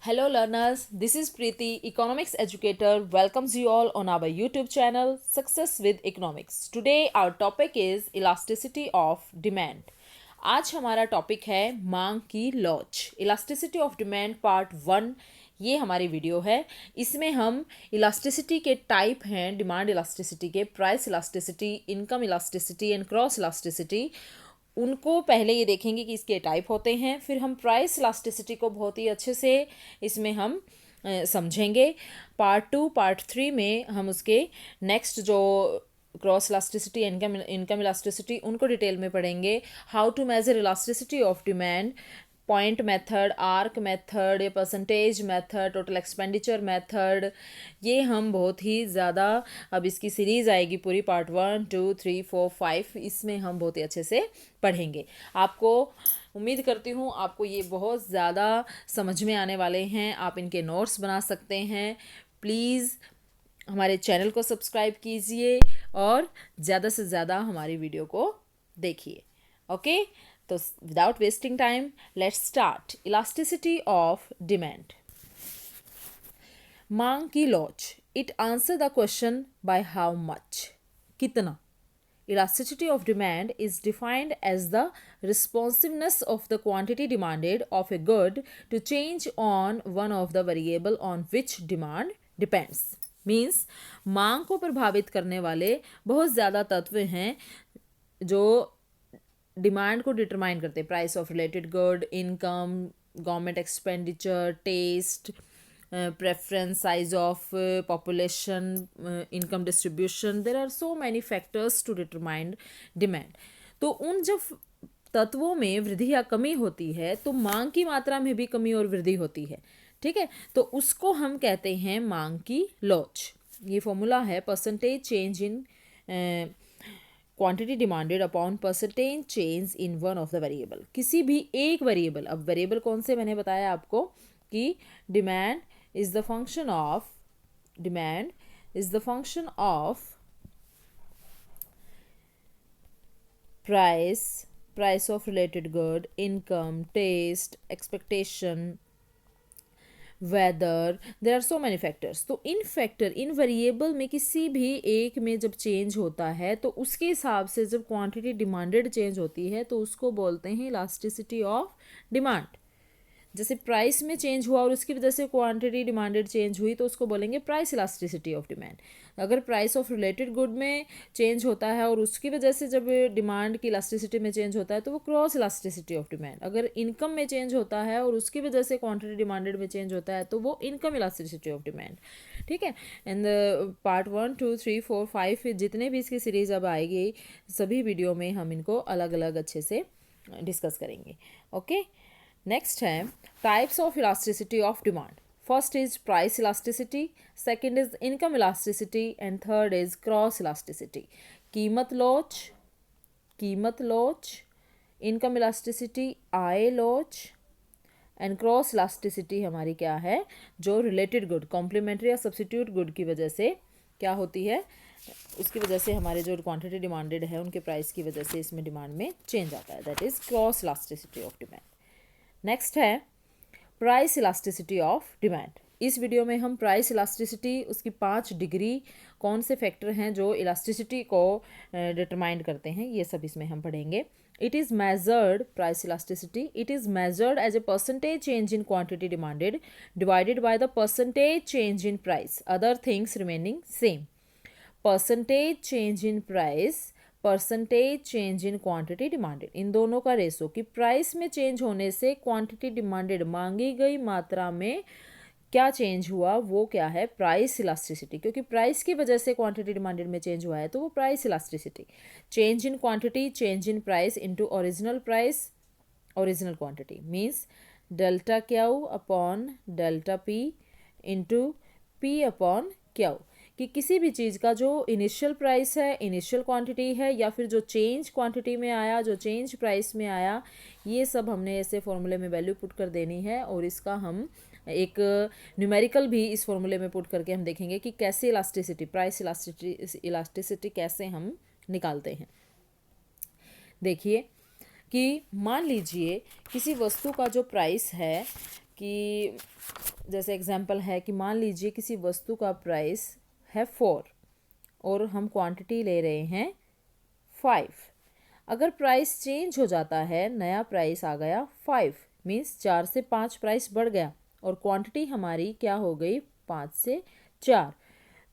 Hello learners, this is Preeti, economics educator, welcomes you all on our YouTube channel Success with Economics. Today our topic is elasticity of demand. आज हमारा topic है मांग की launch, elasticity of demand part 1। ये हमारी video है। इसमें हम इलास्टिसिटी के टाइप हैं डिमांड इलास्टिसिटी के, price elasticity, income elasticity and cross elasticity, उनको पहले ये देखेंगे कि इसके टाइप होते हैं। फिर हम प्राइस इलास्टिसिटी को बहुत ही अच्छे से इसमें हम समझेंगे। पार्ट 2 पार्ट 3 में हम उसके नेक्स्ट जो क्रॉस इलास्टिसिटी, इनकम इलास्टिसिटी, उनको डिटेल में पढ़ेंगे। How to measure elasticity of demand, point method, arc method, या percentage method, total expenditure method, ये हम बहुत ही ज़्यादा, अब इसकी सीरीज़ आएगी पूरी, पार्ट 1 2 3 4 5, इसमें हम बहुत ही अच्छे से पढ़ेंगे। आपको उम्मीद करती हूँ आपको ये बहुत ज़्यादा समझ में आने वाले हैं। आप इनके नोट्स बना सकते हैं। प्लीज़ हमारे चैनल को सब्सक्राइब कीजिए और ज़्यादा से ज़्यादा हमारी वीडियो को देखिए। ओके, तो without wasting time let's start. Elasticity of demand, मांग की launch. It answer the question by how much, कितना। Elasticity of demand is defined as the responsiveness of the quantity demanded of a good to change on one of the variable on which demand depends. Means मांग को प्रभावित करने वाले बहुत ज़्यादा तत्व हैं जो डिमांड को डिटरमाइन करते हैं। Price of related good, income, government expenditure, taste, preference, size of population, income distribution. There are so many factors to determine demand. तो उन जब तत्वों में वृद्धि या कमी होती है तो मांग की मात्रा में भी कमी और वृद्धि होती है। ठीक है, तो उसको हम कहते हैं मांग की लॉच। ये फॉर्मूला है percentage change in quantity demanded upon percentage change in one of the variable. किसी भी एक वेरिएबल, अब वेरिएबल कौन से मैंने बताया आपको कि demand is the function of price of related good, income, taste, expectation, weather. There are so many factors. तो इन वेरिएबल में किसी भी एक में जब चेंज होता है तो उसके हिसाब से जब क्वांटिटी डिमांडेड चेंज होती है तो उसको बोलते हैं इलास्टिसिटी ऑफ डिमांड। जैसे प्राइस में चेंज हुआ और उसकी वजह से क्वांटिटी डिमांडेड चेंज हुई तो उसको बोलेंगे प्राइस इलास्टिसिटी ऑफ डिमांड। अगर प्राइस ऑफ रिलेटेड गुड में चेंज होता है और उसकी वजह से जब डिमांड की इलास्टिसिटी में चेंज होता है तो वो क्रॉस इलास्टिसिटी ऑफ डिमांड। अगर इनकम में चेंज होता है और उसकी वजह से क्वांटिटी डिमांडेड में चेंज होता है तो वो इनकम इलास्टिसिटी ऑफ डिमांड। ठीक है, एंड पार्ट 1 2 3 4 5 जितने भी इसकी सीरीज अब आएगी सभी वीडियो में हम इनको अलग अलग अच्छे से डिस्कस करेंगे। ओके, नेक्स्ट है types of elasticity of demand. First is price elasticity, second is income elasticity and third is cross elasticity. कीमत लोच, इनकम इलास्टिसिटी, आय लोच, एंड क्रॉस इलास्टिसिटी हमारी क्या है, जो रिलेटेड गुड, कॉम्प्लीमेंट्री या सब्सिट्यूट गुड की वजह से क्या होती है, उसकी वजह से हमारे जो क्वांटिटी डिमांडेड है उनके प्राइस की वजह से इसमें डिमांड में चेंज आता है, that is cross elasticity of demand. Next है प्राइस इलास्टिसिटी ऑफ डिमांड। इस वीडियो में हम प्राइस इलास्टिसिटी, उसकी 5 डिग्री, कौन से फैक्टर हैं जो इलास्टिसिटी को डिटरमाइन करते हैं, ये सब इसमें हम पढ़ेंगे। It is measured, price elasticity, it is measured as a percentage change in quantity demanded divided by the percentage change in price, other things remaining same. Percentage change in price, percentage change in quantity demanded, इन दोनों का ratio कि price में change होने से quantity demanded, मांगी गई मात्रा में क्या चेंज हुआ, वो क्या है, प्राइस इलास्टिसिटी। क्योंकि प्राइस की वजह से क्वांटिटी डिमांडेड में चेंज हुआ है तो वो price elasticity. Change in quantity, change in price into original price, original quantity means delta Q upon delta P into P upon Q, कि किसी भी चीज़ का जो इनिशियल प्राइस है, इनिशियल क्वांटिटी है, या फिर जो चेंज क्वांटिटी में आया, जो चेंज प्राइस में आया, ये सब हमने ऐसे फॉर्मूले में वैल्यू पुट कर देनी है। और इसका हम एक न्यूमेरिकल भी इस फॉर्मूले में पुट करके हम देखेंगे कि कैसे इलास्टिसिटी, प्राइस इलास्टिसिटी कैसे हम निकालते हैं। देखिए कि मान लीजिए किसी वस्तु का जो प्राइस है कि जैसे एग्जांपल है कि मान लीजिए किसी वस्तु का प्राइस है 4 और हम क्वांटिटी ले रहे हैं 5। अगर प्राइस चेंज हो जाता है, नया प्राइस आ गया 5, मीन्स 4 से 5 प्राइस बढ़ गया और क्वांटिटी हमारी क्या हो गई 5 से 4,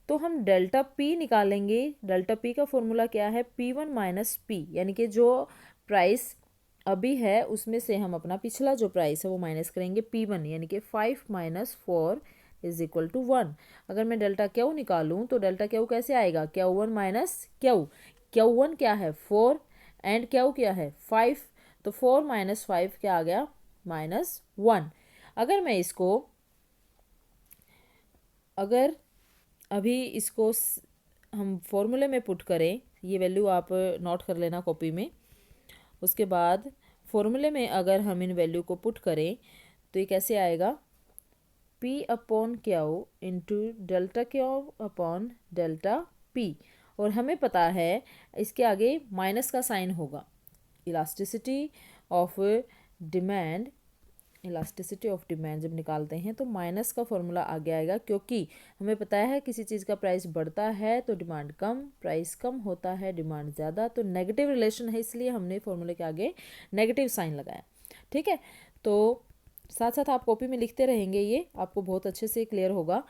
तो हम डेल्टा पी निकालेंगे। डेल्टा पी का फॉर्मूला क्या है, P1 माइनस पी, यानी कि जो प्राइस अभी है उसमें से हम अपना पिछला जो प्राइस है वो माइनस करेंगे P1, यानी कि 5 माइनस 4 इज इक्वल टू 1। अगर मैं डेल्टा क्यू निकालूं तो डेल्टा क्यू कैसे आएगा, Q1 माइनस क्यू। Q1 क्या है 4 एंड क्यू क्या है 5, तो 4 माइनस 5 क्या आ गया -1। अगर मैं इसको अगर अभी इसको हम फॉर्मूले में पुट करें, ये वैल्यू आप नोट कर लेना कॉपी में। उसके बाद फॉर्मूले में अगर हम इन वैल्यू को पुट करें तो ये कैसे आएगा, P upon Q into delta Q upon delta P। और हमें पता है इसके आगे माइनस का साइन होगा। Elasticity of demand, elasticity of demand जब निकालते हैं तो माइनस का फॉर्मूला आगे आएगा, क्योंकि हमें पता है किसी चीज़ का प्राइस बढ़ता है तो डिमांड कम, प्राइस कम होता है डिमांड ज़्यादा, तो नेगेटिव रिलेशन है, इसलिए हमने फॉर्मूले के आगे नेगेटिव साइन लगाया। ठीक है, तो साथ साथ आप कॉपी में लिखते रहेंगे, ये आपको बहुत अच्छे से क्लियर होगा।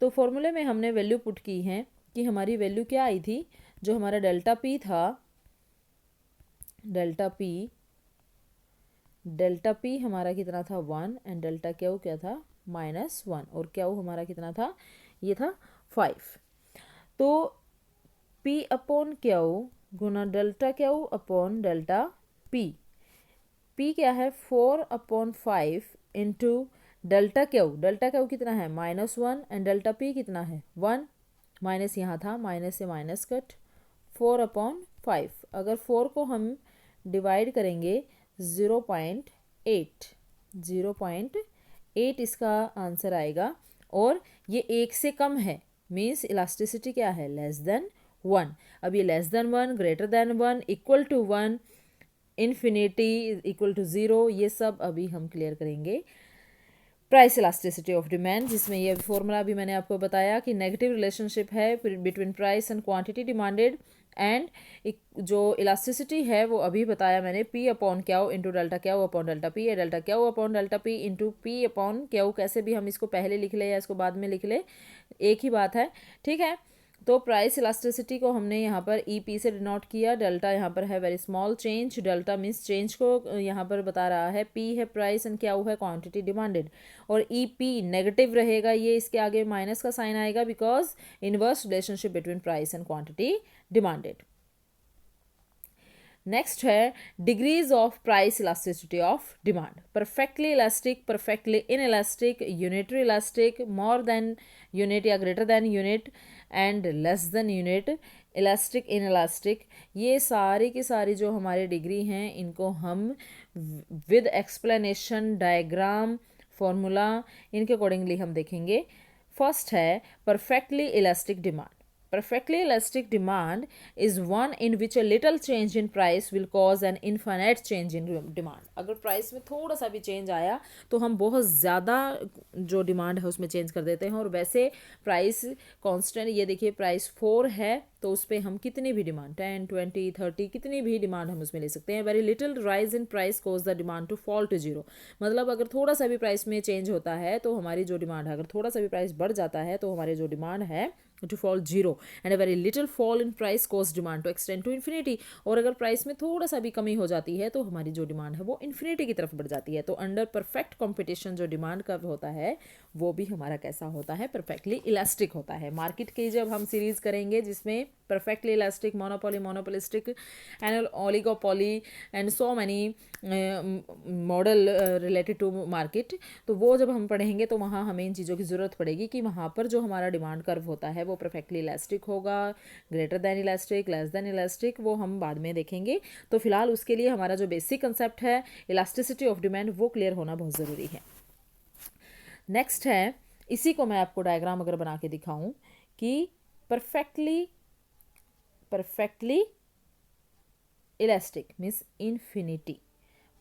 तो फॉर्मूले में हमने वैल्यू पुट की है कि हमारी वैल्यू क्या आई थी, जो हमारा डेल्टा पी था, डेल्टा पी हमारा कितना था 1 एंड डेल्टा क्यू क्या था -1, और क्यू हमारा कितना था, ये था 5। तो P अपॉन क्यू गुना delta Q upon delta P। P क्या है 4 अपॉन 5 इंटू डेल्टा क्यू कितना है -1 एंड डेल्टा P कितना है 1, माइनस यहाँ था, माइनस से माइनस कट, 4 अपॉन 5। अगर 4 को हम डिवाइड करेंगे 0.8 इसका आंसर आएगा, और ये 1 से कम है, मीन्स इलास्टिसिटी क्या है लेस देन 1। अब ये less than 1, greater than 1, equal to 1, infinity equal to 0, ये सब अभी हम क्लियर करेंगे। प्राइस इलास्टिसिटी ऑफ डिमांड, जिसमें ये फॉर्मूला भी मैंने आपको बताया कि नेगेटिव रिलेशनशिप है between price and quantity demanded, and जो इलास्टिसिटी है वो अभी बताया मैंने, P upon Q into delta Q upon delta P, या delta Q upon delta P into P upon Q, कैसे भी हम इसको पहले लिख ले या इसको बाद में लिख ले, एक ही बात है। ठीक है, तो प्राइस इलास्टिसिटी को हमने यहाँ पर EP से डिनोट किया। डेल्टा यहाँ पर है very small change, delta means change को यहाँ पर बता रहा है, P है प्राइस एंड क्यू है क्वांटिटी डिमांडेड, और EP नेगेटिव रहेगा, ये इसके आगे माइनस का साइन आएगा because inverse relationship between price and quantity demanded. Next है degrees of price elasticity of demand, perfectly elastic, perfectly inelastic, unitary elastic, more than unit या greater than unit, and less than unit, elastic, inelastic. ये सारी की सारी जो हमारी degree हैं इनको हम विद एक्सप्लेनेशन, डायग्राम, फॉर्मूला, इनके अकॉर्डिंगली हम देखेंगे। फर्स्ट है perfectly elastic demand. Perfectly elastic demand is one in which a little change in price will cause an infinite change in demand। अगर प्राइस में थोड़ा सा भी चेंज आया तो हम बहुत ज़्यादा जो डिमांड है उसमें चेंज कर देते हैं, और वैसे प्राइस कांस्टेंट, ये देखिए प्राइस 4 है तो उस पर हम कितनी भी डिमांड 10, 20, 30 कितनी भी डिमांड हम उसमें ले सकते हैं। Very little rise in price cause the demand to fall to 0। मतलब अगर थोड़ा सा भी प्राइस में चेंज होता है तो हमारी जो डिमांड है, अगर थोड़ा सा भी प्राइस बढ़ जाता है तो हमारी जो डिमांड है to fall 0, and a very little fall in price cause demand to extend to infinity। और अगर प्राइस में थोड़ा सा भी कमी हो जाती है तो हमारी जो डिमांड है वो इन्फिनिटी की तरफ बढ़ जाती है। तो अंडर परफेक्ट कंपटीशन जो डिमांड का होता है वो भी हमारा कैसा होता है, परफेक्टली इलास्टिक होता है। मार्केट की जब हम सीरीज करेंगे जिसमें perfectly elastic, monopoly, monopolistic and oligopoly and so many model related to market, तो वो जब हम पढ़ेंगे तो वहाँ हमें इन चीज़ों की ज़रूरत पड़ेगी कि वहाँ पर जो हमारा डिमांड कर्व होता है वो परफेक्टली इलास्टिक होगा, greater than elastic, less then elastic, वो हम बाद में देखेंगे। तो फिलहाल उसके लिए हमारा जो बेसिक कंसेप्ट है इलास्टिसिटी ऑफ डिमांड वो क्लियर होना बहुत ज़रूरी है। नेक्स्ट है, इसी को मैं आपको डायग्राम अगर बना के दिखाऊं कि perfectly elastic means infinity,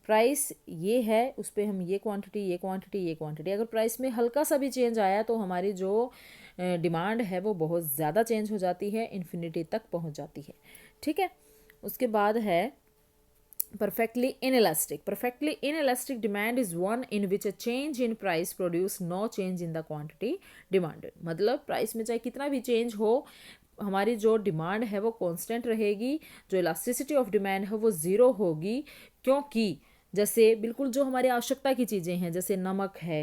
price ये है, उस पर हम ये क्वांटिटी, अगर प्राइस में हल्का सा भी चेंज आया तो हमारी जो डिमांड है वो बहुत ज़्यादा चेंज हो जाती है, इन्फिनिटी तक पहुंच जाती है। ठीक है, उसके बाद है perfectly inelastic demand is one in which a change in price produce no change in the quantity demanded। मतलब प्राइस में चाहे कितना भी चेंज हो, हमारी जो डिमांड है वो कांस्टेंट रहेगी, जो इलास्टिसिटी ऑफ डिमांड है वो ज़ीरो होगी, क्योंकि जैसे बिल्कुल जो हमारी आवश्यकता की चीज़ें हैं जैसे नमक है,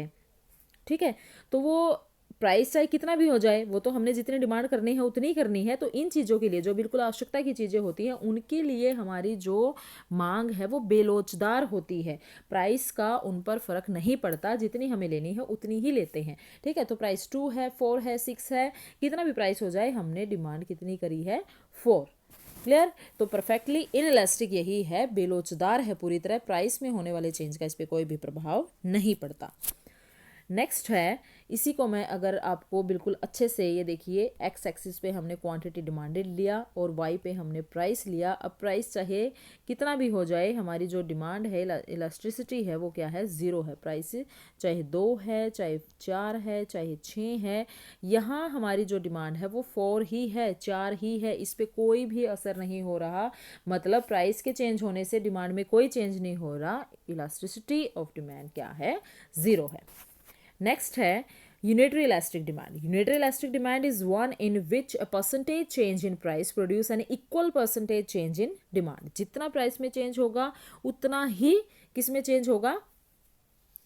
ठीक है, तो वो प्राइस चाहे कितना भी हो जाए वो तो हमने जितनी डिमांड करनी है उतनी ही करनी है। तो इन चीज़ों के लिए जो बिल्कुल आवश्यकता की चीज़ें होती हैं उनके लिए हमारी जो मांग है वो बेलोचदार होती है, प्राइस का उन पर फ़र्क नहीं पड़ता, जितनी हमें लेनी है उतनी ही लेते हैं। ठीक है, तो प्राइस 2 है, 4 है, 6 है, कितना भी प्राइस हो जाए हमने डिमांड कितनी करी है, 4। क्लियर। तो परफेक्टली इनइलास्टिक यही है, बेलोचदार है पूरी तरह, प्राइस में होने वाले चेंज का इस पर कोई भी प्रभाव नहीं पड़ता। नेक्स्ट है, इसी को मैं अगर आपको बिल्कुल अच्छे से ये देखिए, एक्स एक्सिस पे हमने क्वांटिटी डिमांडेड लिया और वाई पे हमने प्राइस लिया। अब प्राइस चाहे कितना भी हो जाए, हमारी जो डिमांड है इलास्टिसिटी है वो क्या है, ज़ीरो है। प्राइस चाहे 2 है, चाहे 4 है, चाहे 6 है, यहाँ हमारी जो डिमांड है वो 4 ही है, 4 ही है, इस पर कोई भी असर नहीं हो रहा। मतलब प्राइस के चेंज होने से डिमांड में कोई चेंज नहीं हो रहा, इलास्टिसिटी ऑफ डिमांड क्या है, ज़ीरो है। नेक्स्ट है unitary elastic demand. Unitary elastic demand is one in which a percentage change in price produce an equal percentage change in demand. जितना प्राइस में चेंज होगा उतना ही किस में चेंज होगा,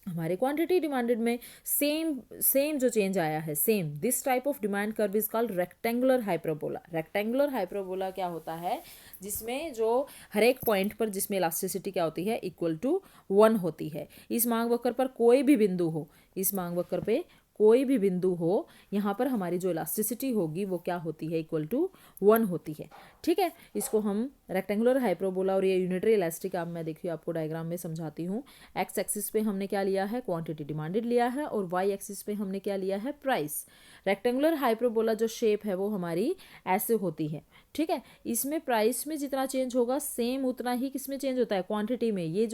हमारे क्वांटिटी डिमांडेड में सेम जो चेंज आया है same. This type of demand curve is called rectangular hyperbola. Rectangular hyperbola क्या होता है, जिसमें जो हर एक पॉइंट पर जिसमें इलास्टिसिटी क्या होती है, इक्वल टू 1 होती है। इस मांग वक्र पर कोई भी बिंदु हो, इस मांग वक्र पे कोई भी बिंदु हो, यहाँ पर हमारी जो इलास्टिसिटी होगी वो क्या होती है, इक्वल टू 1 होती है। ठीक है, इसको हम रेक्टेंगुलर हाइपरबोला और ये यूनिटरी इलास्टिक, आप मैं देखिए आपको डायग्राम में समझाती हूँ। एक्स एक्सिस पे हमने क्या लिया है, क्वांटिटी डिमांडेड लिया है, और वाई एक्सिस पे हमने क्या लिया है, प्राइस। रेक्टेंगुलर हाइपरबोला जो शेप है वो हमारी ऐसे होती है। ठीक है, इसमें प्राइस में जितना चेंज होगा सेम उतना ही किसमें चेंज होता है, क्वांटिटी में। ये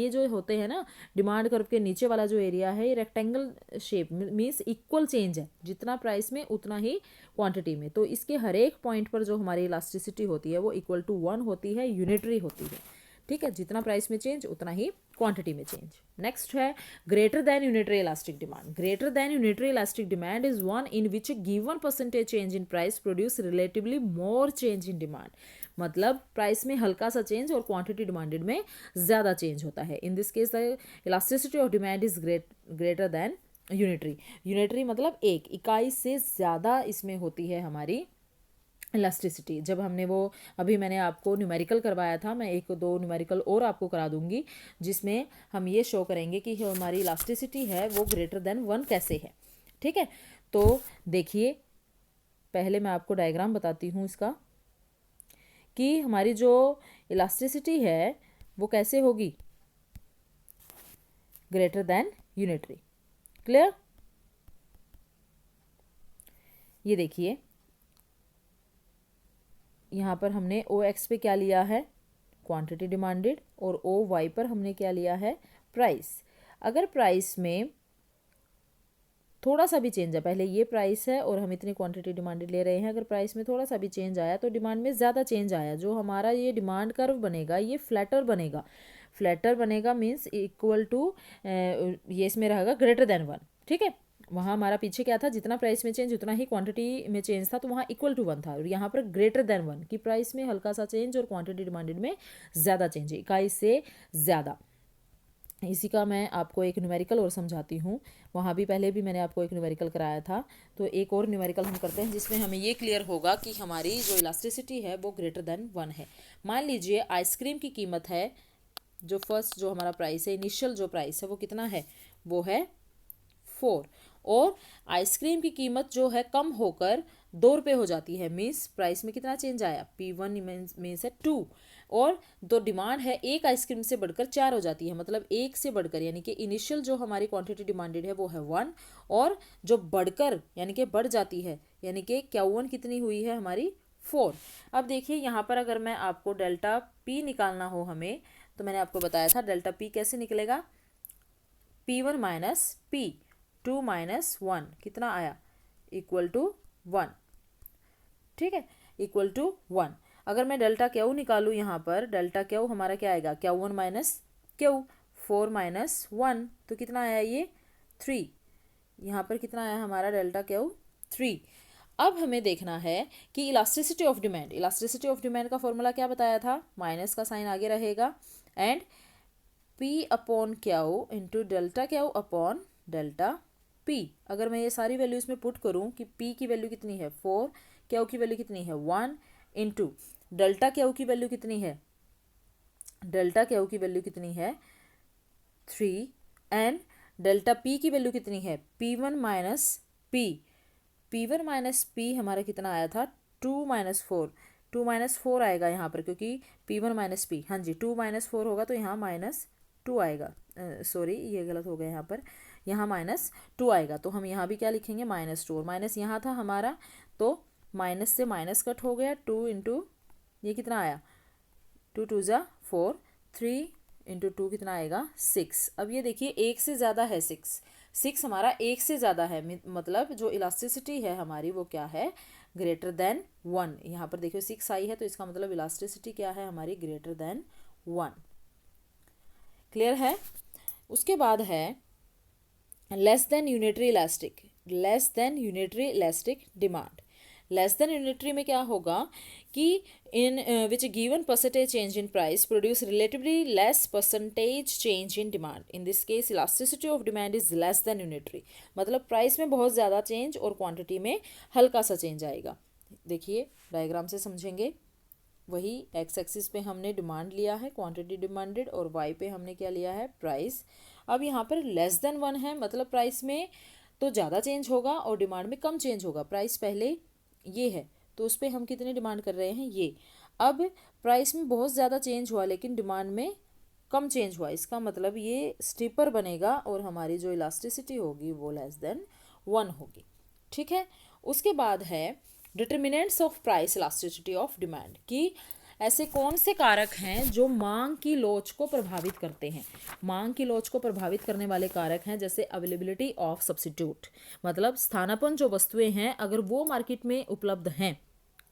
जो होते हैं ना, डिमांड कर्व के नीचे वाला जो एरिया है ये rectangle shape means equal change है, जितना प्राइस में उतना ही क्वांटिटी में। तो इसके हर एक पॉइंट पर जो हमारी इलास्टिसिटी होती है वो इक्वल टू 1 होती है, यूनिटरी होती है। ठीक है, जितना प्राइस में चेंज उतना ही क्वांटिटी में चेंज। नेक्स्ट है greater than unitary elastic demand. Greater than unitary elastic demand is one in which a given percentage change in price produce relatively more change in demand. मतलब price में हल्का सा change और quantity demanded में ज़्यादा change होता है। इन this case the elasticity of demand is greater than unitary. Unitary मतलब एक इकाई से ज़्यादा इसमें होती है हमारी इलास्टिसिटी। जब हमने वो अभी मैंने आपको न्यूमेरिकल करवाया था, मैं 1-2 न्यूमेरिकल और आपको करा दूंगी जिसमें हम ये शो करेंगे कि हमारी इलास्टिसिटी है वो ग्रेटर देन 1 कैसे है। ठीक है, तो देखिए पहले मैं आपको डायग्राम बताती हूँ इसका, कि हमारी जो इलास्टिसिटी है वो कैसे होगी, ग्रेटर देन यूनिटरी। क्लियर। ये देखिए यहाँ पर हमने ओ एक्स पे क्या लिया है, क्वांटिटी डिमांडेड, और ओ वाई पर हमने क्या लिया है, प्राइस। अगर प्राइस में थोड़ा सा भी चेंज है, पहले ये प्राइस है और हम इतनी क्वांटिटी डिमांडेड ले रहे हैं, अगर प्राइस में थोड़ा सा भी चेंज आया तो डिमांड में ज़्यादा चेंज आया, जो हमारा ये डिमांड कर्व बनेगा ये फ्लैटर बनेगा। फ्लैटर बनेगा मीन्स इक्वल टू, ये इसमें रहेगा ग्रेटर देन 1। ठीक है, वहाँ हमारा पीछे क्या था, जितना प्राइस में चेंज उतना ही क्वांटिटी में चेंज था, तो वहाँ इक्वल टू 1 था, और यहाँ पर ग्रेटर देन 1 कि प्राइस में हल्का सा चेंज और क्वांटिटी डिमांडेड में ज़्यादा चेंज, इकाई से ज़्यादा। इसी का मैं आपको एक न्यूमेरिकल और समझाती हूँ। वहाँ भी पहले भी मैंने आपको एक न्यूमेरिकल कराया था, तो एक और न्यूमेरिकल हम करते हैं जिसमें हमें ये क्लियर होगा कि हमारी जो इलास्टिसिटी है वो ग्रेटर देन 1 है। मान लीजिए आइसक्रीम की कीमत है, जो फर्स्ट जो हमारा प्राइस है, इनिशियल जो प्राइस है वो कितना है, वो है 4, और आइसक्रीम की कीमत जो है कम होकर 2 रुपये हो जाती है, मीन्स प्राइस में कितना चेंज आया, P1 मीन्स है 2, और जो डिमांड है एक आइसक्रीम से बढ़कर 4 हो जाती है, मतलब एक से बढ़कर, यानी कि इनिशियल जो हमारी क्वांटिटी डिमांडेड है वो है 1, और जो बढ़कर यानी कि बढ़ जाती है, यानी कि Q1 कितनी हुई है हमारी 4। अब देखिए यहाँ पर अगर मैं आपको डेल्टा P निकालना हो हमें, तो मैंने आपको बताया था डेल्टा पी कैसे निकलेगा, P1 माइनस पी, 2 माइनस 1 कितना आया, इक्वल टू 1, ठीक है, इक्वल टू 1। अगर मैं डेल्टा क्यू निकालूँ यहाँ पर, डेल्टा क्यू हमारा क्या आएगा, Q1 माइनस क्यू, 4 माइनस 1 तो कितना आया ये 3, यहाँ पर कितना आया हमारा डेल्टा क्यू 3। अब हमें देखना है कि elasticity of demand, elasticity of demand का फॉर्मूला क्या बताया था, माइनस का साइन आगे रहेगा and P upon Q into delta Q upon delta P। अगर मैं ये सारी वैल्यू इसमें पुट करूँ कि P की वैल्यू कितनी है 4, क्यू की वैल्यू कितनी है 1, इंटू डेल्टा क्यू की वैल्यू कितनी है, डेल्टा क्यू की वैल्यू कितनी है 3, एंड डेल्टा P की वैल्यू कितनी है P1 minus P, P1 minus P हमारा कितना आया था 2 माइनस 4, 2 माइनस 4 आएगा यहाँ पर क्योंकि P1 माइनस P, हाँ जी 2 माइनस 4 होगा तो यहाँ माइनस 2 आएगा, सॉरी ये गलत हो गया यहाँ पर, यहाँ माइनस 2 आएगा तो हम यहाँ भी क्या लिखेंगे माइनस 2, और माइनस यहाँ था हमारा तो माइनस से माइनस कट हो गया, 2 इंटू ये कितना आया 2 2 ज़ा 4, 3 इंटू 2 कितना आएगा 6। अब ये देखिए एक से ज़्यादा है 6 हमारा एक से ज़्यादा है, मतलब जो इलास्टिसिटी है हमारी वो क्या है ग्रेटर देन 1। यहाँ पर देखिए 6 आई है तो इसका मतलब इलास्टिसिटी क्या है हमारी ग्रेटर देन 1। क्लियर है। उसके बाद है less than unitary elastic, less than unitary elastic demand. Less than unitary में क्या होगा कि in which given percentage change in price produce relatively less percentage change in demand, in this case elasticity of demand is less than unitary, मतलब price में बहुत ज़्यादा change और quantity में हल्का सा चेंज आएगा। देखिए डायग्राम से समझेंगे, वही एक्स एक्सिस पे हमने डिमांड लिया है क्वांटिटी डिमांडेड, और वाई पे हमने क्या लिया है प्राइस। अब यहाँ पर लेस देन 1 है, मतलब प्राइस में तो ज़्यादा चेंज होगा और डिमांड में कम चेंज होगा। प्राइस पहले ये है तो उस पर हम कितनी डिमांड कर रहे हैं ये, अब प्राइस में बहुत ज़्यादा चेंज हुआ लेकिन डिमांड में कम चेंज हुआ, इसका मतलब ये स्टीपर बनेगा और हमारी जो इलास्टिसिटी होगी वो लेस देन 1 होगी, ठीक है। उसके बाद है determinants of price elasticity of demand, कि ऐसे कौन से कारक हैं जो मांग की लोच को प्रभावित करते हैं। मांग की लोच को प्रभावित करने वाले कारक हैं जैसे अवेलेबिलिटी ऑफ सब्स्टिट्यूट, मतलब स्थानापन्न जो वस्तुएं हैं अगर वो मार्केट में उपलब्ध हैं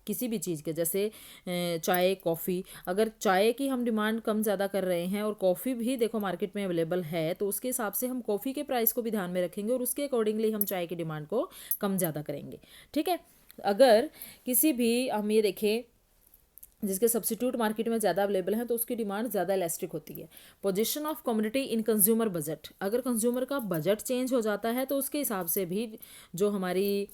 किसी भी चीज़ के, जैसे चाय कॉफ़ी, अगर चाय की हम डिमांड कम ज़्यादा कर रहे हैं और कॉफ़ी भी देखो मार्केट में अवेलेबल है तो उसके हिसाब से हम कॉफ़ी के प्राइस को भी ध्यान में रखेंगे और उसके अकॉर्डिंगली हम चाय की डिमांड को कम ज़्यादा करेंगे, ठीक है। अगर किसी भी हम ये देखें जिसके सब्स्टिट्यूट मार्केट में ज़्यादा अवेलेबल हैं तो उसकी डिमांड ज़्यादा इलास्टिक होती है। Position of commodity in consumer budget, अगर कंज्यूमर का बजट चेंज हो जाता है तो उसके हिसाब से भी जो हमारी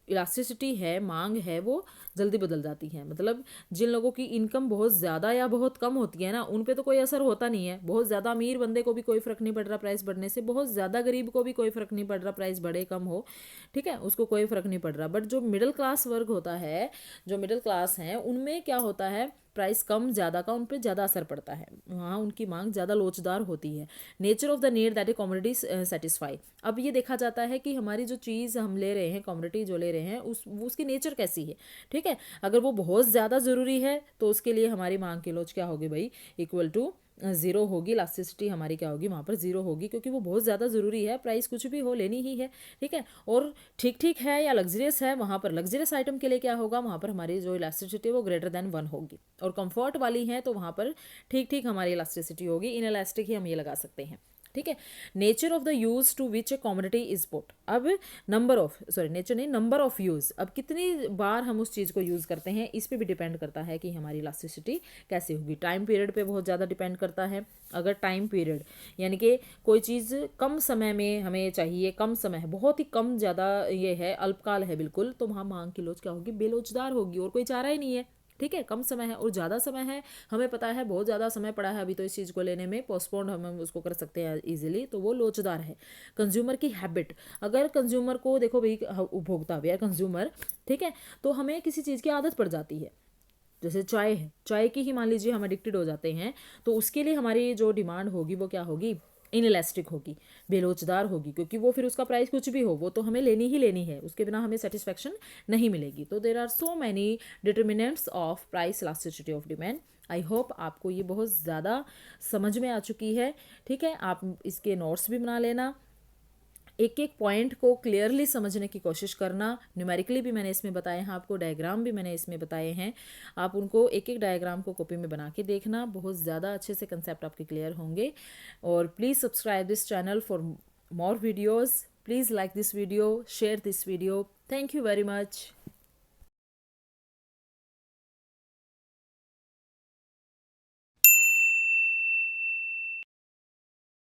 इलास्टिसिटी है मांग है वो जल्दी बदल जाती है। मतलब जिन लोगों की इनकम बहुत ज़्यादा या बहुत कम होती है ना उन पे तो कोई असर होता नहीं है, बहुत ज़्यादा अमीर बंदे को भी कोई फ़र्क नहीं पड़ रहा प्राइस बढ़ने से, बहुत ज़्यादा गरीब को भी कोई फ़र्क नहीं पड़ रहा प्राइस बढ़े कम हो, ठीक है, उसको कोई फ़र्क नहीं पड़ रहा। बट जो मिडिल क्लास वर्ग होता है, जो मिडिल क्लास हैं उनमें क्या होता है प्राइस कम ज़्यादा का उन पर ज़्यादा असर पड़ता है, वहाँ उनकी मांग ज़्यादा लोचदार होती है। Nature of the need that A commodity satisfy, अब ये देखा जाता है कि हमारी जो चीज़ हम ले रहे हैं कमोडिटी जो ले रहे हैं उसकी नेचर कैसी है, ठीक है। अगर वो बहुत ज़्यादा ज़रूरी है तो उसके लिए हमारी मांग की लोच क्या होगी भाई, इक्वल टू 0 होगी, इलास्टिसिटी हमारी क्या होगी वहाँ पर 0 होगी, क्योंकि वो बहुत ज़्यादा ज़रूरी है, प्राइस कुछ भी हो लेनी ही है, ठीक है। और ठीक ठीक है या लग्जरियस है, वहाँ पर लग्जरियस आइटम के लिए क्या होगा, वहाँ पर हमारी जो इलास्टिसिटी है वो ग्रेटर देन 1 होगी, और कंफर्ट वाली है तो वहाँ पर ठीक ठीक हमारी इलास्टिसिटी होगी, इन इलास्टिक ही हम ये लगा सकते हैं, ठीक है। Nature of the use to which a commodity is put, अब नेचर नहीं नंबर ऑफ यूज़, अब कितनी बार हम उस चीज़ को यूज़ करते हैं इस पे भी डिपेंड करता है कि हमारी इलास्टिसिटी कैसी होगी। टाइम पीरियड पे बहुत ज़्यादा डिपेंड करता है, अगर टाइम पीरियड यानी कि कोई चीज़ कम समय में हमें चाहिए, कम समय है, बहुत ही कम ज़्यादा ये है अल्पकाल है बिल्कुल, तो वहाँ मांग की लोच क्या होगी, बेलोचदार होगी और कोई चारा ही नहीं है, ठीक है। कम समय है और ज़्यादा समय है, हमें पता है बहुत ज़्यादा समय पड़ा है अभी तो इस चीज़ को लेने में, पोस्टपोन हम उसको कर सकते हैं इजीली, तो वो लोचदार है। कंज्यूमर की हैबिट, अगर कंज्यूमर को देखो भाई उपभोक्ता भी है कंज्यूमर, ठीक है, तो हमें किसी चीज़ की आदत पड़ जाती है, जैसे चाय है, चाय की ही मान लीजिए हम एडिक्टेड हो जाते हैं तो उसके लिए हमारी जो डिमांड होगी वो क्या होगी, इनइलास्टिक होगी, बेलोचदार होगी, क्योंकि वो फिर उसका प्राइस कुछ भी हो वो तो हमें लेनी ही लेनी है, उसके बिना हमें सेटिस्फेक्शन नहीं मिलेगी। तो there are so many determinants of price elasticity of demand, I hope आपको ये बहुत ज़्यादा समझ में आ चुकी है। ठीक है, आप इसके नोट्स भी बना लेना, एक एक पॉइंट को क्लियरली समझने की कोशिश करना। न्यूमेरिकली भी मैंने इसमें बताए हैं आपको, डायग्राम भी मैंने इसमें बताए हैं, आप उनको एक एक डायग्राम को कॉपी में बना के देखना, बहुत ज़्यादा अच्छे से कंसेप्ट आपके क्लियर होंगे। और please subscribe this channel for more videos, please like this video, share this video. Thank you very much.